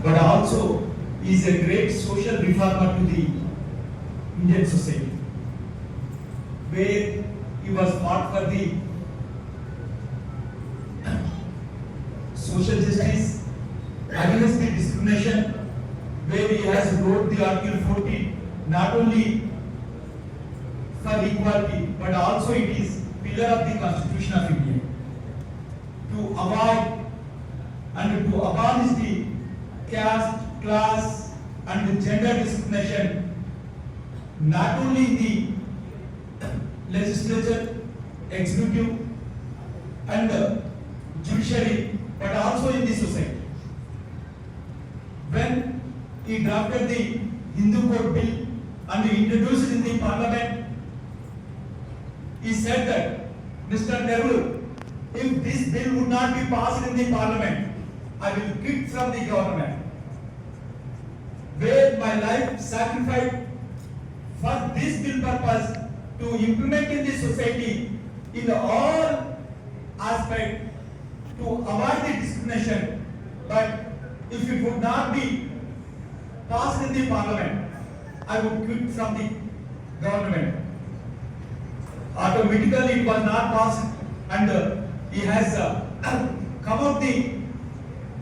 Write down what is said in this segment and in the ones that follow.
but also is a great social reformer to the Indian society, where he was fought for the social justice, against the discrimination, where he has wrote the Article 40 not only for equality but also it is pillar of the Constitution of India to avoid and to abolish the caste, class and gender discrimination not only in the legislature, executive and judiciary but also in the society. When he drafted the Hindu Code Bill and he introduced it in the Parliament, he said that, Mr. Nehru, if this bill would not be passed in the Parliament, I will quit from the government. Where my life sacrificed for this bill purpose to implement in the society in all aspects to avoid the discrimination, but if it would not be passed in the Parliament, I would quit from the government. Automatically it was not passed and he has come out the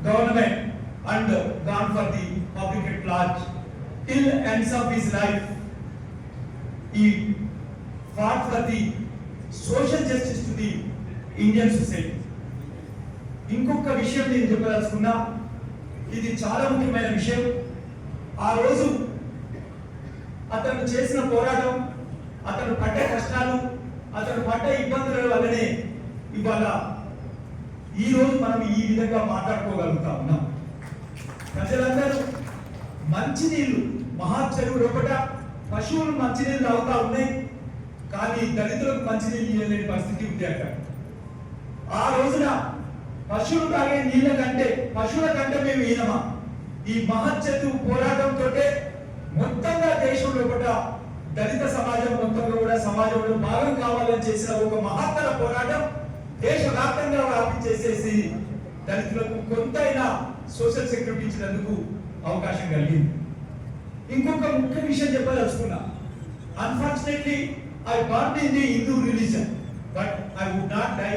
government and gone for the public at large. Till ends of his life, he fought for the social justice to the Indian society. ఇంకొక విషయం నేను చెప్పదలుచుకున్నా, ఇది చాలా ముఖ్యమైన విషయం. ఆ రోజు అతను చేసిన పోరాటం, అతను పడ్డ కష్టాలు, అతను పడ్డ ఇబ్బందుల వల్లనే ఇవాళ ఈ రోజు మనం ఈ విధంగా మాట్లాడుకోగలుగుతా ఉన్నాం. ప్రజలందరూ మంచినీళ్ళు మహాచెరువు లోపట పశువులు మంచినీళ్ళు తాగుతా ఉన్నాయి, కానీ దళితులకు మంచినీళ్ళు ఇవ్వలేని పరిస్థితి ఉంది అక్కడ. ఆ రోజున పశువులు తాగే నీళ్ళ కంటే పశువుల కంటే మేము ఈనమా? ఈ మహత్సెతు పోరాటంతో మొత్తంగా దేశం లోపల దళిత సమాజం మొత్తంలో కూడా సమాజంలో భాగం కావాలని చేసిన ఒక మహత్తర పోరాటం దేశవ్యాప్తంగా వ్యాపించేసేసి దళితులకు కొంతైనా సోషల్ సెక్యూరిటీ ఇచ్చినందుకు అవకాశం కలిగింది. ఇంకొక ముఖ్య విషయం చెప్పదలుచుకున్నా, unfortunately I born in the Hindu religion but I would not die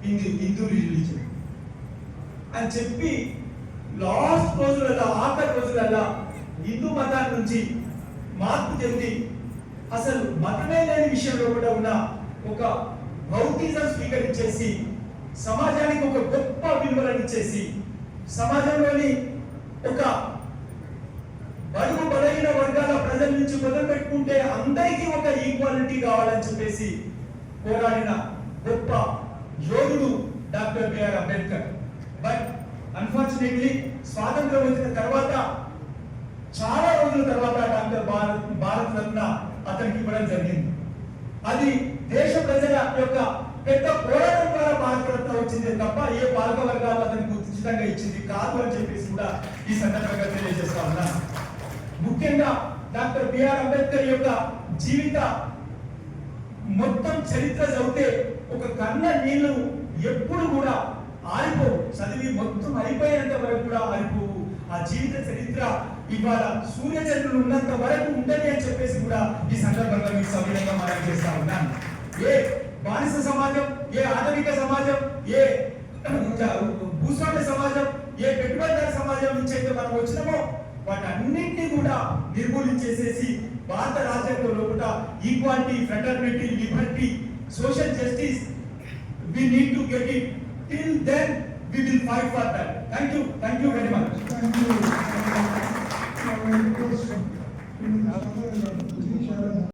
in the Hindu religion అని చెప్పి లాస్ట్ రోజులలో ఆఖరి రోజులలో హిందూ మతాన్ని నుంచి మార్పు చెంది అసలు మతమే లేని విషయంలో కూడా ఉన్న ఒక బౌద్ధిజం స్వీకరించేసి సమాజానికి ఒక గొప్ప విలువలను ఇచ్చేసి సమాజంలోని ఒక బడుగు బలహీన వర్గాల ప్రజల నుంచి మొదలు పెట్టుకుంటే అందరికీ ఒక ఈక్వాలిటీ కావాలని చెప్పేసి పోరాడిన గొప్ప యోధుడు doctor BR Ambedkar. But unfortunately స్వాతంత్రం వచ్చిన తర్వాత చాలా రోజుల తర్వాత డాక్టర్ భారత్ రత్న అతనికి ఇవ్వడం జరిగింది. అది దేశ ప్రజల యొక్క పెద్ద పోరాటం ద్వారా భారత రత్న వచ్చింది తప్ప ఏ పాలక వర్గాలు అతనికి ఉచితంగా ఇచ్చింది కాదు అని చెప్పేసి కూడా ఈ సందర్భంగా తెలియజేస్తా ఉన్నాను. ముఖ్యంగా డాక్టర్ బిఆర్ అంబేద్కర్ యొక్క జీవిత మొత్తం చరిత్ర చదివితే ఒక కన్న నీళ్లు ఎప్పుడు కూడా ఆరిపోవు, చదివి మొత్తం అయిపోయేంత వరకు కూడా ఆరిపోవు. ఆ జీవిత చరిత్ర ఇవాళ సూర్యచంద్రులు ఉన్నంత వరకు ఉంటది అని చెప్పేసి కూడా ఈ సందర్భంగా మీకు సవినంగా మనం చేస్తా ఉన్నాను. ఏ బానిస సమాజం, ఏ ఆధునిక సమాజం, ఏ భూస్వామ్య సమాజం, ఏ పెట్టుబడిదార సమాజం నుంచి అయితే మనం వచ్చినామో వాటన్నింటినీ కూడా నిర్మూలించేసేసి భారత రాజ్యాంగం లోపల equality, fraternity, Liberty, social justice we need to get it. Till then we will fight for that. Thank you very much. Thank you.